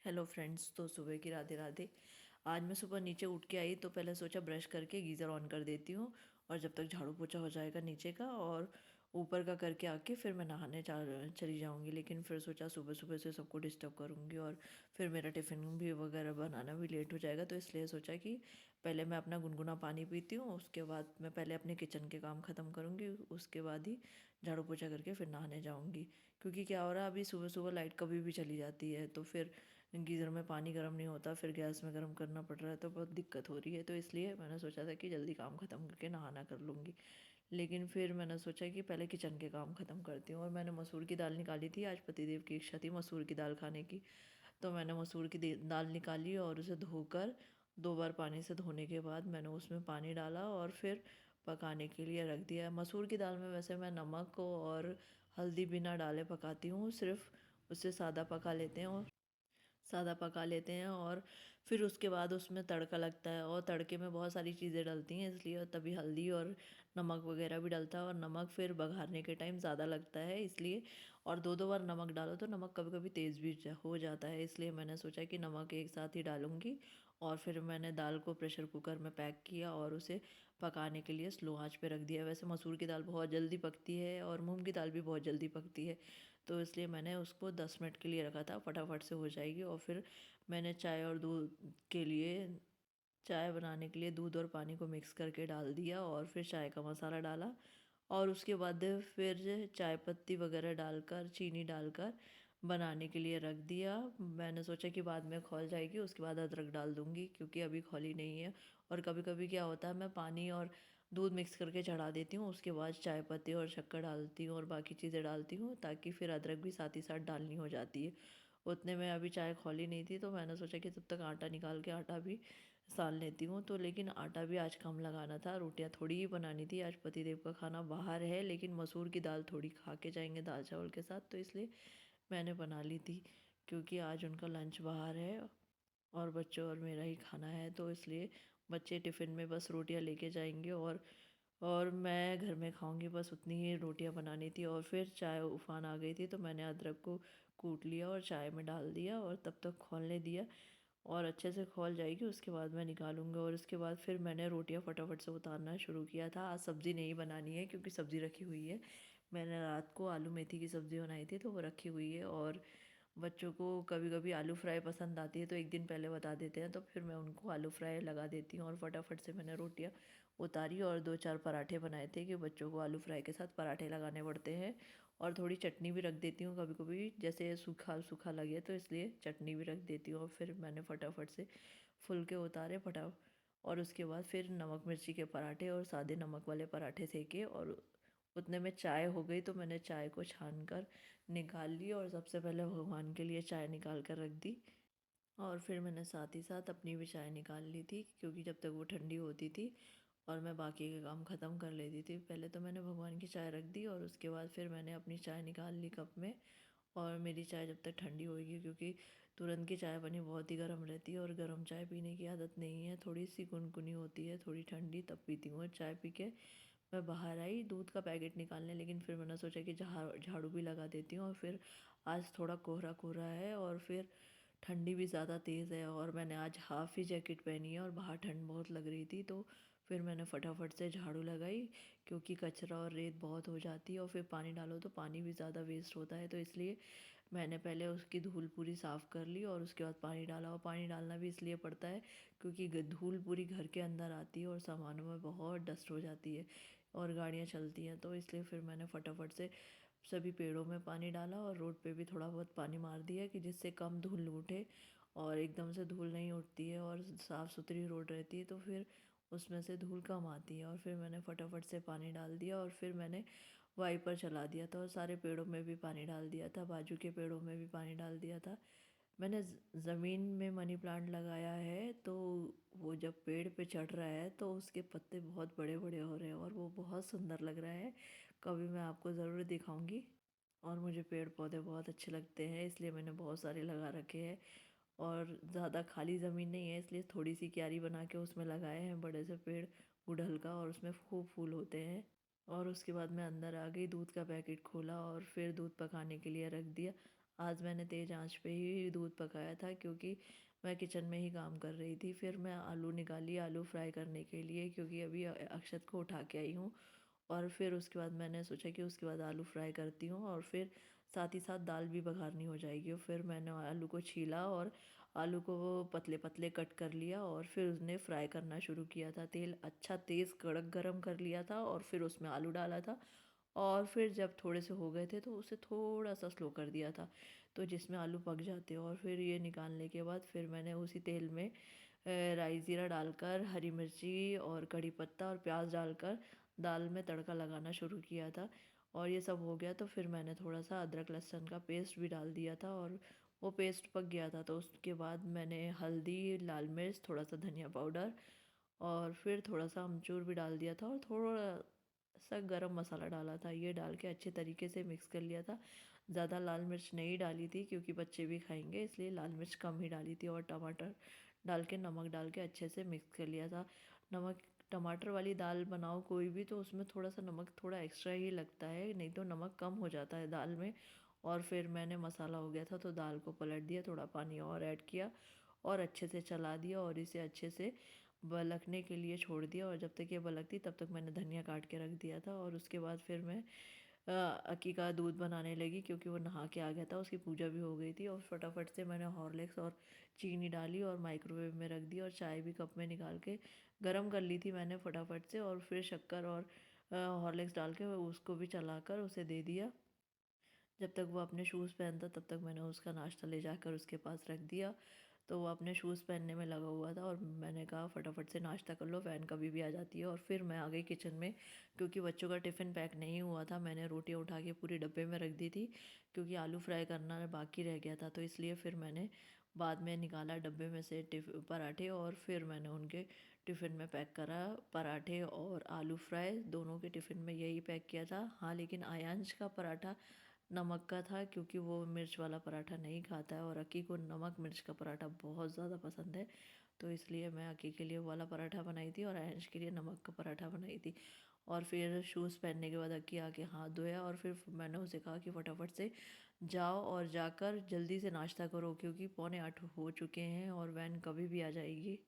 Hello friends. तो सुबह की राधे राधे। आज मैं सुबह नीचे उठ के आई तो पहले सोचा ब्रश करके गीज़र ऑन कर देती हूँ और जब तक झाड़ू पोछा हो जाएगा नीचे का और ऊपर का करके आके फिर मैं नहाने चली जाऊँगी। लेकिन फिर सोचा सुबह सुबह से सबको डिस्टर्ब करूँगी और फिर मेरा टिफ़िन भी वगैरह बनाना भी लेट हो जाएगा, तो इसलिए सोचा कि पहले मैं अपना गुनगुना पानी पीती हूँ, उसके बाद मैं पहले अपने किचन के काम ख़त्म करूँगी, उसके बाद ही झाड़ू पोछा करके फिर नहाने जाऊँगी। क्योंकि क्या हो रहा है, अभी सुबह सुबह लाइट कभी भी चली जाती है तो फिर गीज़र में पानी गर्म नहीं होता, फिर गैस में गर्म करना पड़ रहा है तो बहुत दिक्कत हो रही है। तो इसलिए मैंने सोचा था कि जल्दी काम ख़त्म करके नहाना कर लूँगी। लेकिन फिर मैंने सोचा कि पहले किचन के काम ख़त्म करती हूँ और मैंने मसूर की दाल निकाली थी। आज पतिदेव की इच्छा थी मसूर की दाल खाने की, तो मैंने मसूर की दाल निकाली और उसे धोकर 2 बार पानी से धोने के बाद मैंने उसमें पानी डाला और फिर पकाने के लिए रख दिया। मसूर की दाल में वैसे मैं नमक और हल्दी बिना डाले पकाती हूँ, सिर्फ उसे सादा पका लेते हैं और फिर उसके बाद उसमें तड़का लगता है और तड़के में बहुत सारी चीज़ें डलती हैं, इसलिए तभी हल्दी और नमक वगैरह भी डलता है और नमक फिर बघारने के टाइम ज़्यादा लगता है इसलिए। और दो दो बार नमक डालो तो नमक कभी कभी तेज़ भी हो जाता है, इसलिए मैंने सोचा कि नमक एक साथ ही डालूँगी। और फिर मैंने दाल को प्रेशर कुकर में पैक किया और उसे पकाने के लिए स्लो आंच पे रख दिया। वैसे मसूर की दाल बहुत जल्दी पकती है और मूंग की दाल भी बहुत जल्दी पकती है, तो इसलिए मैंने उसको 10 मिनट के लिए रखा था, फटाफट से हो जाएगी। और फिर मैंने चाय और दूध के लिए चाय बनाने के लिए दूध और पानी को मिक्स करके डाल दिया और फिर चाय का मसाला डाला और उसके बाद फिर चाय पत्ती वगैरह डालकर चीनी डालकर बनाने के लिए रख दिया। मैंने सोचा कि बाद में खौल जाएगी, उसके बाद अदरक डाल दूँगी क्योंकि अभी खौली नहीं है। और कभी कभी क्या होता है, मैं पानी और दूध मिक्स करके चढ़ा देती हूँ, उसके बाद चाय पत्ती और शक्कर डालती हूँ और बाकी चीज़ें डालती हूँ ताकि फिर अदरक भी साथ ही साथ डालनी हो जाती है। उतने में अभी चाय खौली नहीं थी तो मैंने सोचा कि तब तक आटा निकाल के आटा भी सान लेती हूँ। तो लेकिन आटा भी आज कम लगाना था, रोटियाँ थोड़ी ही बनानी थी। आज पतिदेव का खाना बाहर है लेकिन मसूर की दाल थोड़ी खा के जाएंगे दाल चावल के साथ, तो इसलिए मैंने बना ली थी। क्योंकि आज उनका लंच बाहर है और बच्चों और मेरा ही खाना है, तो इसलिए बच्चे टिफ़िन में बस रोटियां लेके जाएंगे और मैं घर में खाऊंगी, बस उतनी ही रोटियां बनानी थी। और फिर चाय उफान आ गई थी तो मैंने अदरक को कूट लिया और चाय में डाल दिया और तब तक खौलने दिया और अच्छे से खौल जाएगी उसके बाद मैं निकालूंगा। और उसके बाद फिर मैंने रोटियां फटाफट से उतारना शुरू किया था। आज सब्ज़ी नहीं बनानी है क्योंकि सब्ज़ी रखी हुई है। मैंने रात को आलू मेथी की सब्ज़ी बनाई थी तो वो रखी हुई है और बच्चों को कभी कभी आलू फ्राई पसंद आती है तो एक दिन पहले बता देते हैं, तो फिर मैं उनको आलू फ्राई लगा देती हूँ। और फटाफट से मैंने रोटियाँ उतारी और 2-4 पराठे बनाए थे कि बच्चों को आलू फ्राई के साथ पराठे लगाने पड़ते हैं। और थोड़ी चटनी भी रख देती हूँ कभी कभी, जैसे सूखा सूखा लगे तो इसलिए चटनी भी रख देती हूँ। और फिर मैंने फटाफट से फुलके उतारे और उसके बाद फिर नमक मिर्ची के पराठे और सादे नमक वाले पराठे सेके और उतने में चाय हो गई, तो मैंने चाय को छान कर निकाल ली और सबसे पहले भगवान के लिए चाय निकाल कर रख दी। और फिर मैंने साथ ही साथ अपनी भी चाय निकाल ली थी क्योंकि जब तक वो ठंडी होती थी और मैं बाकी के काम ख़त्म कर लेती थी। पहले तो मैंने भगवान की चाय रख दी और उसके बाद फिर मैंने अपनी चाय निकाल ली कप में। और मेरी चाय जब तक ठंडी होगी, क्योंकि तुरंत की चाय बनी बहुत ही गर्म रहती है और गर्म चाय पीने की आदत नहीं है, थोड़ी सी गुनगुनी होती है, थोड़ी ठंडी तब पीती हूँ। चाय पी के मैं बाहर आई दूध का पैकेट निकालने, लेकिन फिर मैंने सोचा कि झाड़ू भी लगा देती हूँ। और फिर आज थोड़ा कोहरा कोहरा है और फिर ठंडी भी ज़्यादा तेज़ है और मैंने आज हाफ़ ही जैकेट पहनी है और बाहर ठंड बहुत लग रही थी, तो फिर मैंने फटाफट से झाड़ू लगाई क्योंकि कचरा और रेत बहुत हो जाती है और फिर पानी डालो तो पानी भी ज़्यादा वेस्ट होता है, तो इसलिए मैंने पहले उसकी धूल पूरी साफ़ कर ली और उसके बाद पानी डाला। और पानी डालना भी इसलिए पड़ता है क्योंकि धूल पूरी घर के अंदर आती है और सामानों में बहुत डस्ट हो जाती है और गाड़ियाँ चलती हैं, तो इसलिए फिर मैंने फटाफट से सभी पेड़ों में पानी डाला और रोड पे भी थोड़ा बहुत पानी मार दिया कि जिससे कम धूल उठे। और एकदम से धूल नहीं उठती है और साफ़ सुथरी रोड रहती है तो फिर उसमें से धूल कम आती है। और फिर मैंने फटाफट से पानी डाल दिया और फिर मैंने वाइपर चला दिया था और सारे पेड़ों में भी पानी डाल दिया था, बाजू के पेड़ों में भी पानी डाल दिया था। मैंने ज़मीन में मनी प्लांट लगाया है, तो वो जब पेड़ पे चढ़ रहा है तो उसके पत्ते बहुत बड़े बड़े हो रहे हैं और वो बहुत सुंदर लग रहा है। कभी मैं आपको ज़रूर दिखाऊंगी। और मुझे पेड़ पौधे बहुत अच्छे लगते हैं इसलिए मैंने बहुत सारे लगा रखे हैं। और ज़्यादा खाली ज़मीन नहीं है इसलिए थोड़ी सी क्यारी बना के उसमें लगाए हैं बड़े से पेड़ गुड़हल का, और उसमें खूब फूल होते हैं। और उसके बाद मैं अंदर आ गई, दूध का पैकेट खोला और फिर दूध पकाने के लिए रख दिया। आज मैंने तेज़ आंच पे ही दूध पकाया था क्योंकि मैं किचन में ही काम कर रही थी। फिर मैं आलू निकाली आलू फ्राई करने के लिए, क्योंकि अभी अक्षत को उठा के आई हूँ। और फिर उसके बाद मैंने सोचा कि उसके बाद आलू फ्राई करती हूँ और फिर साथ ही साथ दाल भी बघारनी हो जाएगी। और फिर मैंने आलू को छीला और आलू को पतले पतले कट कर लिया और फिर उसने फ्राई करना शुरू किया था। तेल अच्छा तेज़ कड़क गरम कर लिया था और फिर उसमें आलू डाला था। और फिर जब थोड़े से हो गए थे तो उसे थोड़ा सा स्लो कर दिया था, तो जिसमें आलू पक जाते। और फिर ये निकालने के बाद फिर मैंने उसी तेल में राई ज़ीरा डालकर हरी मिर्ची और कड़ी पत्ता और प्याज डालकर दाल में तड़का लगाना शुरू किया था। और ये सब हो गया तो फिर मैंने थोड़ा सा अदरक लहसुन का पेस्ट भी डाल दिया था और वो पेस्ट पक गया था। तो उसके बाद मैंने हल्दी, लाल मिर्च, थोड़ा सा धनिया पाउडर और फिर थोड़ा सा अमचूर भी डाल दिया था और थोड़ा सा गरम मसाला डाला था। ये डाल के अच्छे तरीके से मिक्स कर लिया था। ज़्यादा लाल मिर्च नहीं डाली थी क्योंकि बच्चे भी खाएंगे, इसलिए लाल मिर्च कम ही डाली थी। और टमाटर डाल के नमक डाल के अच्छे से मिक्स कर लिया था। नमक टमाटर वाली दाल बनाओ कोई भी तो उसमें थोड़ा सा नमक थोड़ा एक्स्ट्रा ही लगता है, नहीं तो नमक कम हो जाता है दाल में। और फिर मैंने मसाला हो गया था तो दाल को पलट दिया, थोड़ा पानी और ऐड किया और अच्छे से चला दिया और इसे अच्छे से बलकने के लिए छोड़ दिया। और जब तक ये बलकती तब तक मैंने धनिया काट के रख दिया था। और उसके बाद फिर मैं अक्की का दूध बनाने लगी क्योंकि वो नहा के आ गया था, उसकी पूजा भी हो गई थी। और फटाफट से मैंने हॉर्लिक्स और चीनी डाली और माइक्रोवेव में रख दी और चाय भी कप में निकाल के गर्म कर ली थी मैंने फटाफट से। और फिर शक्कर और हॉर्लिक्स डाल के उसको भी चलाकर उसे दे दिया। जब तक वो अपने शूज़ पहनता तब तक मैंने उसका नाश्ता ले जाकर उसके पास रख दिया। तो वो अपने शूज़ पहनने में लगा हुआ था और मैंने कहा फटाफट से नाश्ता कर लो, फ़ैन कभी भी आ जाती है। और फिर मैं आ गई किचन में क्योंकि बच्चों का टिफ़िन पैक नहीं हुआ था। मैंने रोटियां उठा के पूरे डब्बे में रख दी थी क्योंकि आलू फ्राई करना बाकी रह गया था, तो इसलिए फिर मैंने बाद में निकाला डब्बे में से पराठे और फिर मैंने उनके टिफ़िन में पैक करा। पराठे और आलू फ्राई दोनों के टिफ़िन में यही पैक किया था। हाँ, लेकिन आयांश का पराठा नमक का था क्योंकि वो मिर्च वाला पराठा नहीं खाता है और अक्की को नमक मिर्च का पराठा बहुत ज़्यादा पसंद है। तो इसलिए मैं अक्की के लिए वो वाला पराठा बनाई थी और आयंश के लिए नमक का पराठा बनाई थी। और फिर शूज़ पहनने के बाद अक्की आके हाथ धोया और फिर मैंने उसे कहा कि फटाफट से जाओ और जाकर जल्दी से नाश्ता करो क्योंकि 7:45 हो चुके हैं और वैन कभी भी आ जाएगी।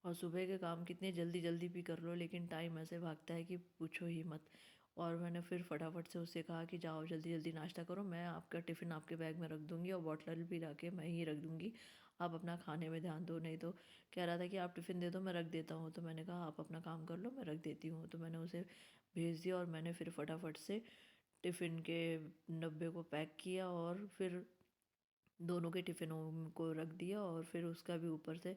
और सुबह के काम कितने जल्दी जल्दी भी कर लो लेकिन टाइम ऐसे भागता है कि पूछो ही मत। और मैंने फिर फटाफट से उससे कहा कि जाओ जल्दी जल्दी नाश्ता करो, मैं आपका टिफ़िन आपके बैग में रख दूँगी और बॉटल भी ला के मैं ही रख दूँगी। आप अपना खाने में ध्यान दो। नहीं तो कह रहा था कि आप टिफ़िन दे दो मैं रख देता हूँ, तो मैंने कहा आप अपना काम कर लो मैं रख देती हूँ। तो मैंने उसे भेज दिया और मैंने फिर फटाफट से टिफ़िन के डब्बे को पैक किया और फिर दोनों के टिफ़िनों को रख दिया और फिर उसका भी ऊपर से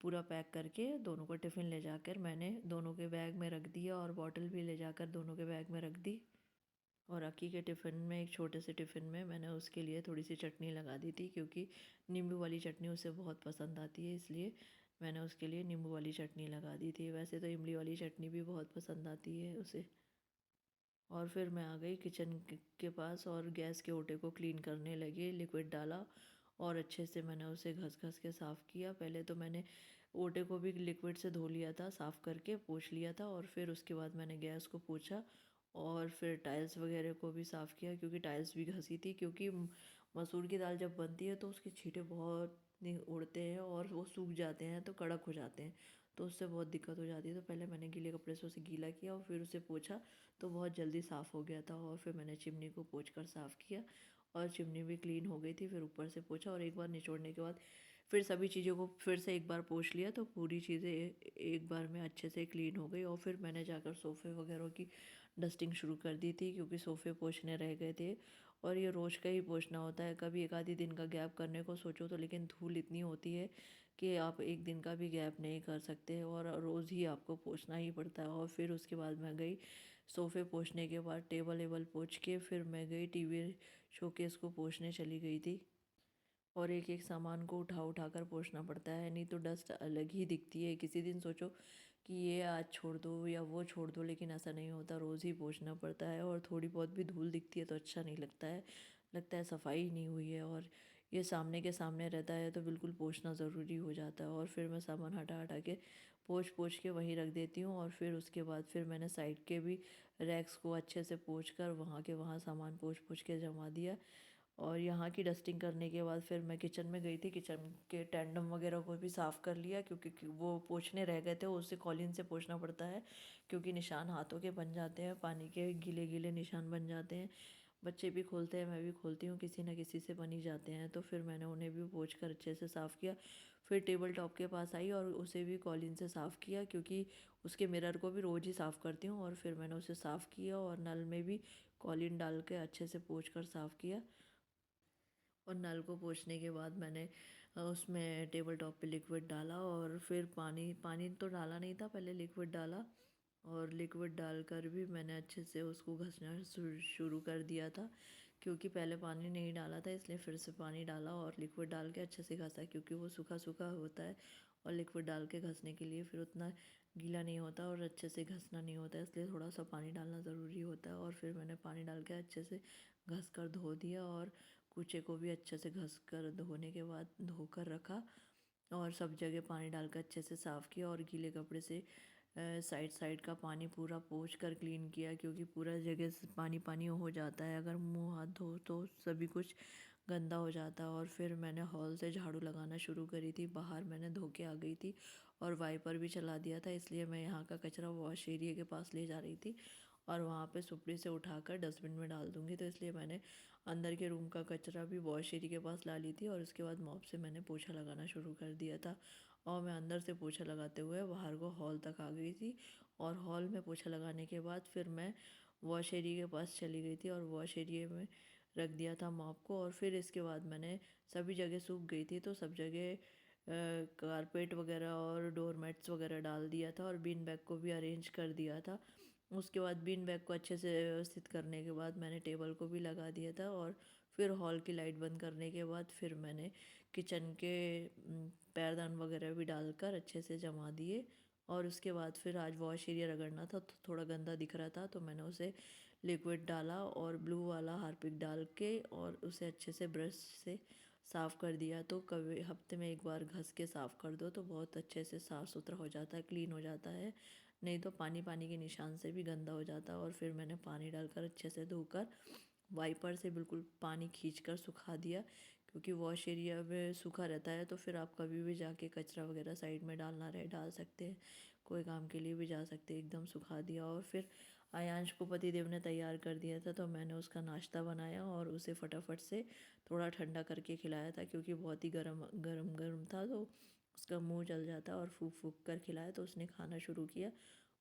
पूरा पैक करके दोनों को टिफ़िन ले जाकर मैंने दोनों के बैग में रख दिया और बॉटल भी ले जाकर दोनों के बैग में रख दी। और अक्की के टिफ़िन में एक छोटे से टिफ़िन में मैंने उसके लिए थोड़ी सी चटनी लगा दी थी क्योंकि नींबू वाली चटनी उसे बहुत पसंद आती है, इसलिए मैंने उसके लिए नींबू वाली चटनी लगा दी थी। वैसे तो इमली वाली चटनी भी बहुत पसंद आती है उसे। और फिर मैं आ गई किचन के पास और गैस के ओटे को क्लीन करने लगी, लिक्विड डाला और अच्छे से मैंने उसे घस घस के साफ़ किया। पहले तो मैंने ओटे को भी लिक्विड से धो लिया था, साफ़ करके पोंछ लिया था और फिर उसके बाद मैंने गैस को पोंछा और फिर टाइल्स वगैरह को भी साफ़ किया क्योंकि टाइल्स भी घसी थी। क्योंकि मसूर की दाल जब बनती है तो उसके छींटे बहुत उड़ते हैं और वो सूख जाते हैं तो कड़क हो जाते हैं, तो उससे बहुत दिक्कत हो जाती है। तो पहले मैंने गीले कपड़े से उसे गीला किया और फिर उसे पोंछा तो बहुत जल्दी साफ़ हो गया था। और फिर मैंने चिमनी को पोंछ कर साफ़ किया और चिमनी भी क्लीन हो गई थी। फिर ऊपर से पोंछा और एक बार निचोड़ने के बाद फिर सभी चीज़ों को फिर से एक बार पोंछ लिया तो पूरी चीज़ें एक बार में अच्छे से क्लीन हो गई। और फिर मैंने जाकर सोफ़े वगैरह की डस्टिंग शुरू कर दी थी क्योंकि सोफ़े पोंछने रह गए थे और ये रोज़ का ही पोंछना होता है। कभी एक आधी दिन का गैप करने को सोचो तो लेकिन धूल इतनी होती है कि आप एक दिन का भी गैप नहीं कर सकते और रोज़ ही आपको पोंछना ही पड़ता है। और फिर उसके बाद मैं गई सोफ़े पोंछने के बाद टेबल वेबल पोंछ के फिर मैं गई टीवी शोकेस को पोंछने चली गई थी। और एक एक सामान को उठा उठा कर पोंछना पड़ता है, नहीं तो डस्ट अलग ही दिखती है। किसी दिन सोचो कि ये आज छोड़ दो या वो छोड़ दो, लेकिन ऐसा नहीं होता, रोज़ ही पोंछना पड़ता है। और थोड़ी बहुत भी धूल दिखती है तो अच्छा नहीं लगता है, लगता है सफाई नहीं हुई है। और ये सामने के सामने रहता है तो बिल्कुल पोंछना ज़रूरी हो जाता है। और फिर मैं सामान हटा हटा के पोंछ पोंछ के वहीं रख देती हूँ। और फिर उसके बाद फिर मैंने साइड के भी रैक्स को अच्छे से पोंछ कर वहाँ के वहाँ सामान पोंछ पोंछ के जमा दिया। और यहाँ की डस्टिंग करने के बाद फिर मैं किचन में गई थी। किचन के टेंडम वगैरह को भी साफ़ कर लिया, क्योंकि वो पोंछने रह गए थे, उसे कॉलिन से पोंछना पड़ता है क्योंकि निशान हाथों के बन जाते हैं, पानी के गीले गीले निशान बन जाते हैं। बच्चे भी खोलते हैं, मैं भी खोलती हूँ, किसी ना किसी से बन ही जाते हैं। तो फिर मैंने उन्हें भी पोंछ कर अच्छे से साफ़ किया। फिर टेबल टॉप के पास आई और उसे भी कॉलिन से साफ़ किया, क्योंकि उसके मिरर को भी रोज़ ही साफ़ करती हूँ। और फिर मैंने उसे साफ़ किया और नल में भी कॉलिन डाल के अच्छे से पोंछ कर साफ़ किया। और नल को पोंछने के बाद मैंने उसमें टेबल टॉप पे लिक्विड डाला और फिर पानी पानी तो डाला नहीं था, पहले लिक्विड डाला। और लिक्विड डालकर भी मैंने अच्छे से उसको घसना शुरू कर दिया था, क्योंकि पहले पानी नहीं डाला था, इसलिए फिर से पानी डाला और लिक्विड डाल के अच्छे से घसा, क्योंकि वो सूखा सूखा होता है और लिक्विड डाल के घसने के लिए फिर उतना गीला नहीं होता और अच्छे से घसना नहीं होता है, इसलिए थोड़ा सा पानी डालना ज़रूरी होता है। और फिर मैंने पानी डाल के अच्छे से घस कर धो दिया और कूचे को भी अच्छे से घस कर धोने के बाद धोकर रखा और सब जगह पानी डालकर अच्छे से साफ़ किया और गीले कपड़े से साइड साइड का पानी पूरा पोंछ कर क्लीन किया, क्योंकि पूरा जगह से पानी पानी हो जाता है अगर मुंह हाथ धो तो सभी कुछ गंदा हो जाता है। और फिर मैंने हॉल से झाड़ू लगाना शुरू करी थी, बाहर मैंने धो के आ गई थी और वाइपर भी चला दिया था, इसलिए मैं यहाँ का कचरा वॉश एरिया के पास ले जा रही थी और वहाँ पे सुपड़ी से उठाकर डस्टबिन में डाल दूँगी। तो इसलिए मैंने अंदर के रूम का कचरा भी वॉश एरिया के पास ला ली थी और उसके बाद मॉप से मैंने पोछा लगाना शुरू कर दिया था। और मैं अंदर से पोछा लगाते हुए बाहर को हॉल तक आ गई थी और हॉल में पोछा लगाने के बाद फिर मैं वॉश एरिया के पास चली गई थी और वॉश एरिया में रख दिया था मॉप को। और फिर इसके बाद मैंने सभी जगह सूख गई थी तो सब जगह कारपेट वगैरह और डोर मैट्स वगैरह डाल दिया था और बीन बैग को भी अरेंज कर दिया था। उसके बाद बीन बैग को अच्छे से व्यवस्थित करने के बाद मैंने टेबल को भी लगा दिया था और फिर हॉल की लाइट बंद करने के बाद फिर मैंने किचन के पैरदान वगैरह भी डालकर अच्छे से जमा दिए। और उसके बाद फिर आज वॉश एरिया रगड़ना था तो थोड़ा गंदा दिख रहा था, तो मैंने उसे लिक्विड डाला और ब्लू वाला हार्पिक डाल के और उसे अच्छे से ब्रश से साफ़ कर दिया। तो कभी हफ्ते में एक बार घस के साफ़ कर दो तो बहुत अच्छे से साफ़ सुथरा हो जाता है, क्लीन हो जाता है। नहीं तो पानी पानी के निशान से भी गंदा हो जाता है। और फिर मैंने पानी डालकर अच्छे से धोकर वाइपर से बिल्कुल पानी खींचकर सुखा दिया, क्योंकि वॉश एरिया में सूखा रहता है तो फिर आप कभी भी जाके कचरा वगैरह साइड में डालना रहे डाल सकते हैं, कोई काम के लिए भी जा सकते हैं। एकदम सुखा दिया और फिर आयांश को पतिदेव ने तैयार कर दिया था तो मैंने उसका नाश्ता बनाया और उसे फटाफट से थोड़ा ठंडा करके खिलाया था, क्योंकि बहुत ही गर्म गर्म गर्म था तो उसका मुंह जल जाता और फूक फूक कर खिलाया तो उसने खाना शुरू किया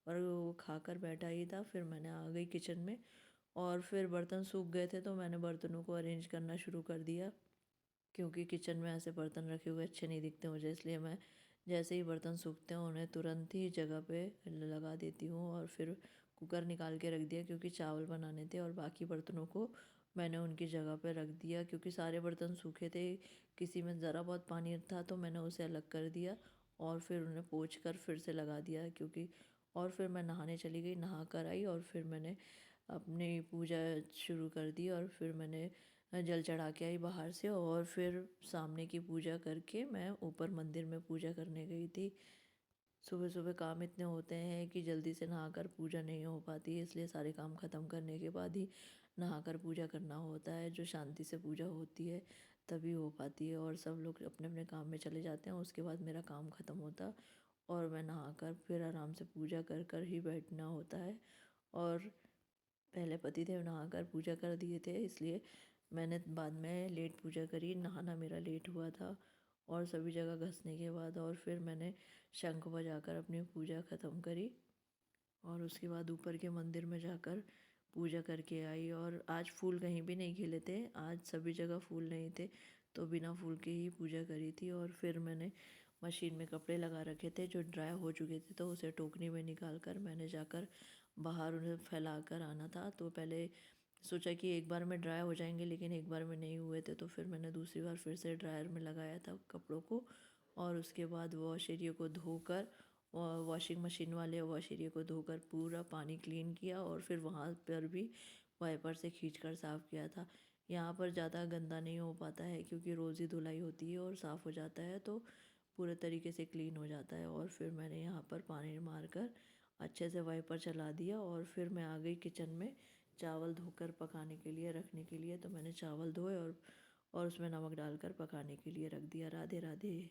और वो खाकर बैठा ही था। फिर मैंने आ गई किचन में और फिर बर्तन सूख गए थे तो मैंने बर्तनों को अरेंज करना शुरू कर दिया, क्योंकि किचन में ऐसे बर्तन रखे हुए अच्छे नहीं दिखते मुझे, इसलिए मैं जैसे ही बर्तन सूखते हैं उन्हें तुरंत ही जगह पे लगा देती हूँ। और फिर कुकर निकाल के रख दिया, क्योंकि चावल बनाने थे और बाकी बर्तनों को मैंने उनकी जगह पे रख दिया, क्योंकि सारे बर्तन सूखे थे, किसी में ज़रा बहुत पानी था तो मैंने उसे अलग कर दिया और फिर उन्हें पोंछ कर फिर से लगा दिया, क्योंकि और फिर मैं नहाने चली गई, नहा कर आई और फिर मैंने अपनी पूजा शुरू कर दी और फिर मैंने जल चढ़ा के आई बाहर से और फिर सामने की पूजा करके मैं ऊपर मंदिर में पूजा करने गई थी। सुबह सुबह काम इतने होते हैं कि जल्दी से नहाकर पूजा नहीं हो पाती है, इसलिए सारे काम ख़त्म करने के बाद ही नहाकर पूजा करना होता है, जो शांति से पूजा होती है तभी हो पाती है। और सब लोग अपने अपने काम में चले जाते हैं, उसके बाद मेरा काम ख़त्म होता और मैं नहाकर फिर आराम से पूजा कर कर ही बैठना होता है। और पहले पतिदेव नहाकर पूजा कर दिए थे, इसलिए मैंने बाद में लेट पूजा करी, नहाना मेरा लेट हुआ था। और सभी जगह घसने के बाद और फिर मैंने शंख बजाकर अपनी पूजा ख़त्म करी और उसके बाद ऊपर के मंदिर में जाकर पूजा करके आई। और आज फूल कहीं भी नहीं खिले थे, आज सभी जगह फूल नहीं थे तो बिना फूल के ही पूजा करी थी। और फिर मैंने मशीन में कपड़े लगा रखे थे जो ड्राई हो चुके थे, तो उसे टोकनी में निकाल कर मैंने जाकर बाहर उन्हें फैला कर आना था। तो पहले सोचा कि एक बार में ड्राई हो जाएंगे, लेकिन एक बार में नहीं हुए थे, तो फिर मैंने दूसरी बार फिर से ड्रायर में लगाया था कपड़ों को और उसके बाद वॉश एरिया को धोकर और वॉशिंग मशीन वाले वॉश एरिया को धोकर पूरा पानी क्लीन किया और फिर वहाँ पर भी वाइपर से खींचकर साफ़ किया था। यहाँ पर ज़्यादा गंदा नहीं हो पाता है, क्योंकि रोज़ ही धुलाई होती है और साफ़ हो जाता है तो पूरे तरीके से क्लीन हो जाता है। और फिर मैंने यहाँ पर पानी मारकर अच्छे से वाइपर चला दिया और फिर मैं आ गई किचन में। चावल धोकर पकाने के लिए रखने के लिए। तो मैंने चावल धोए और उसमें नमक डालकर पकाने के लिए रख दिया। राधे राधे।